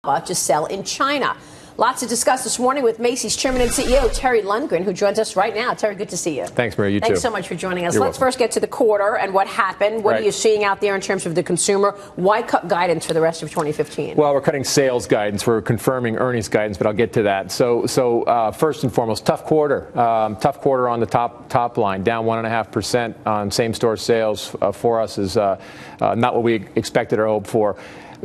to sell in China. Lots to discuss this morning with Macy's Chairman and CEO Terry Lundgren, who joins us right now. Terry, good to see you. Thanks, Maria. You too. Thanks so much for joining us. You're Let's welcome. first get to the quarter and what happened. What are you seeing out there in terms of the consumer? Why cut guidance for the rest of 2015? Well, we're cutting sales guidance. We're confirming earnings guidance, but I'll get to that. So first and foremost, tough quarter. Tough quarter on the top line, down 1.5% on same-store sales for us is not what we expected or hoped for.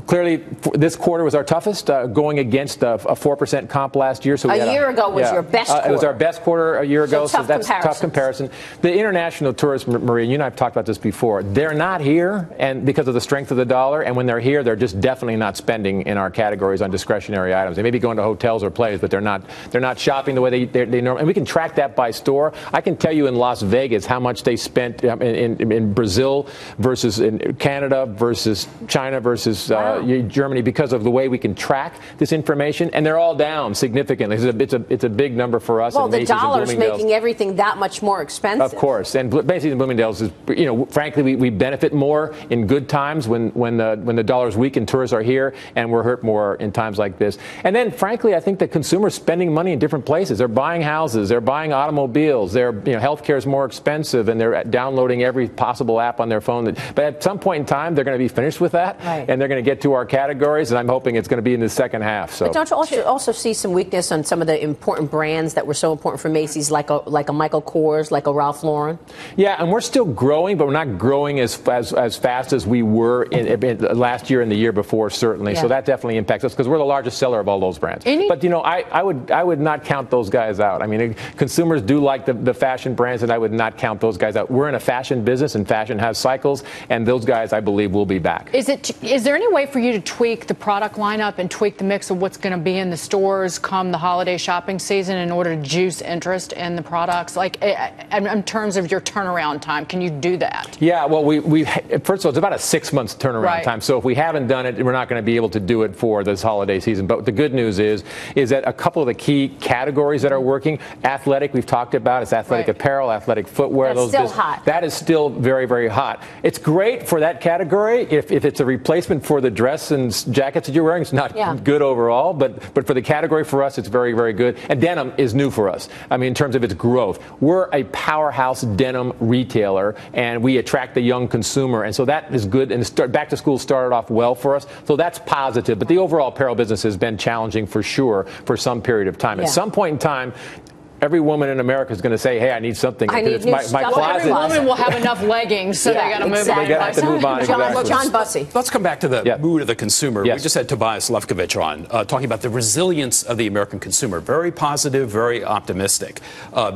Clearly, this quarter was our toughest, going against a 4% comp last year. So a year ago was your best quarter. It was our best quarter a year ago, so that's a tough comparison. The international tourists, Maria, you and I have talked about this before, they're not here and because of the strength of the dollar, and when they're here, they're just definitely not spending in our categories on discretionary items. They may be going to hotels or plays, but they're not shopping the way they normally. And we can track that by store. I can tell you in Las Vegas how much they spent in Brazil versus in Canada versus China versus Germany because of the way we can track this information, and they're all down significantly. It's a big number for us. Well, the dollar's making everything that much more expensive. Of course, and basically Bloomingdale's is, frankly, we benefit more in good times when the dollar's weak and tourists are here, and we're hurt more in times like this. And then, frankly, I think the consumer's spending money in different places. They're buying houses, they're buying automobiles, healthcare is more expensive, and they're downloading every possible app on their phone. But at some point in time, they're going to be finished with that, and they're going to get to our categories, and I'm hoping it's going to be in the second half. So. But don't you also see some weakness on some of the important brands that were so important for Macy's, like a Michael Kors, like a Ralph Lauren? Yeah, and we're still growing, but we're not growing as fast as we were in last year and the year before, certainly. Yeah. So that definitely impacts us because we're the largest seller of all those brands. But I would not count those guys out. I mean, consumers do like the fashion brands, and I would not count those guys out. We're in a fashion business, and fashion has cycles, and those guys, I believe, will be back. Is there any way for you to tweak the product lineup and tweak the mix of what's going to be in the stores come the holiday shopping season in order to juice interest in the products? Like in terms of your turnaround time, can you do that? Yeah, well, we first of all, it's about a 6 months turnaround time. So if we haven't done it, we're not going to be able to do it for this holiday season. But the good news is that a couple of the key categories that are working, athletic, we've talked about, it's athletic apparel, athletic footwear. That's still hot. That is still very, very hot. It's great for that category if it's a replacement for the dress and jackets that you're wearing. It's not good overall, but for the category for us, it's very, very good. And denim is new for us. I mean, in terms of its growth, we're a powerhouse denim retailer, and we attract the young consumer, and so that is good. And back to school started off well for us, so that's positive. But the overall apparel business has been challenging for sure for some period of time. At some point in time, every woman in America is going to say, "Hey, I need something." I need my closet. Every woman will have enough leggings, so they got to move on. They have to move on. John Bussey. Let's come back to the mood of the consumer. We just had Tobias Lefkovich on talking about the resilience of the American consumer. Very positive, very optimistic.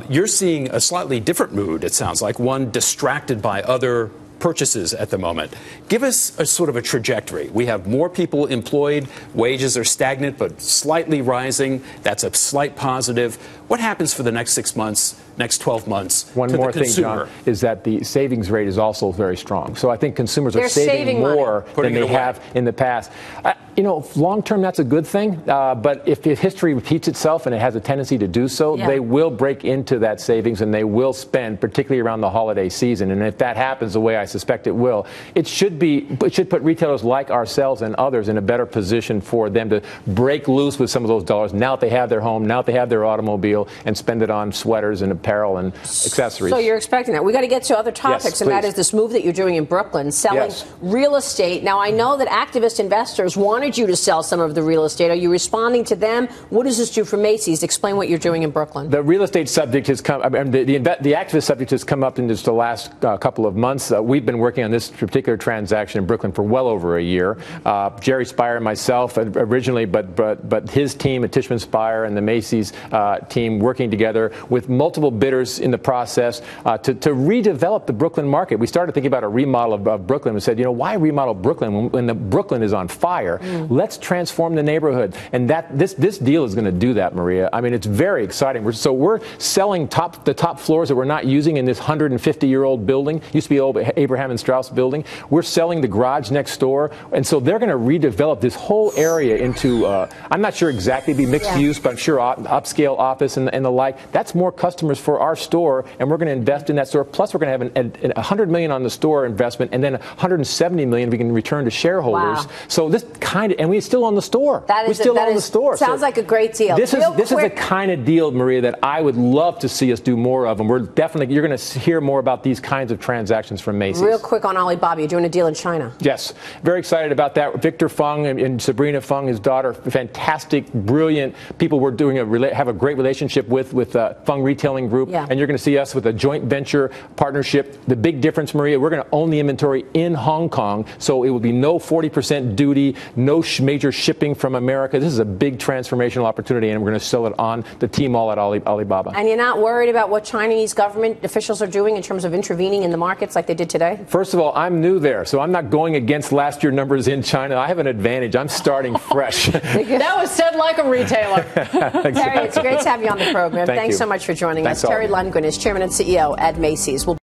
You're seeing a slightly different mood, it sounds like, one distracted by other purchases at the moment. Give us a sort of a trajectory. We have more people employed, wages are stagnant but slightly rising. That's a slight positive. What happens for the next 6 months, next 12 months? One more thing, John, is that the savings rate is also very strong. So I think consumers are saving more than they have in the past. Long term, that's a good thing. But if history repeats itself, and it has a tendency to do so, they will break into that savings and they will spend, particularly around the holiday season. And if that happens the way I suspect it will, it should put retailers like ourselves and others in a better position for them to break loose with some of those dollars now that they have their home, now that they have their automobile, and spend it on sweaters and apparel and accessories. So you're expecting that. We got to get to other topics, and that is this move that you're doing in Brooklyn, selling real estate. Now, I know that activist investors wanted you to sell some of the real estate. Are you responding to them? What does this do for Macy's? Explain what you're doing in Brooklyn. The real estate subject has come, the activist subject has come up in just the last couple of months. We've been working on this particular transaction in Brooklyn for well over a year. Jerry Spire and myself originally, but his team at Tishman Speyer and the Macy's team working together with multiple bidders in the process to redevelop the Brooklyn market. We started thinking about a remodel of Brooklyn and said, why remodel Brooklyn when the Brooklyn is on fire? Let's transform the neighborhood. And this deal is going to do that, Maria. I mean, it's very exciting. We're selling the top floors that we're not using in this 150-year-old building. Used to be old Abraham and Straus building. We're selling the garage next door. And so they're going to redevelop this whole area into, I'm not sure exactly be mixed use, but I'm sure upscale office and the like. That's more customers for our store, and we're going to invest in that store. Plus, we're going to have $100 million on the store investment, and then $170 million we can return to shareholders. So this kind behind it, and we still own the store. We still own the store. Sounds like a great deal. This is the kind of deal, Maria, that I would love to see us do more of, and you're going to hear more about these kinds of transactions from Macy's. Real quick on Alibaba, you're doing a deal in China. Yes, very excited about that. Victor Fung and Sabrina Fung, his daughter, fantastic, brilliant people. We're doing have a great relationship with Fung Retailing Group, and you're going to see us with a joint venture partnership. The big difference, Maria, we're going to own the inventory in Hong Kong, so it will be no 40% duty, no major shipping from America. This is a big transformational opportunity, and we're going to sell it on the Tmall at Alibaba. And you're not worried about what Chinese government officials are doing in terms of intervening in the markets like they did today? First of all, I'm new there, so I'm not going against last year's numbers in China. I have an advantage. I'm starting fresh. That was said like a retailer. Exactly. Terry, it's great to have you on the program. Thanks so much for joining us. All. Terry Lundgren is Chairman and CEO at Macy's.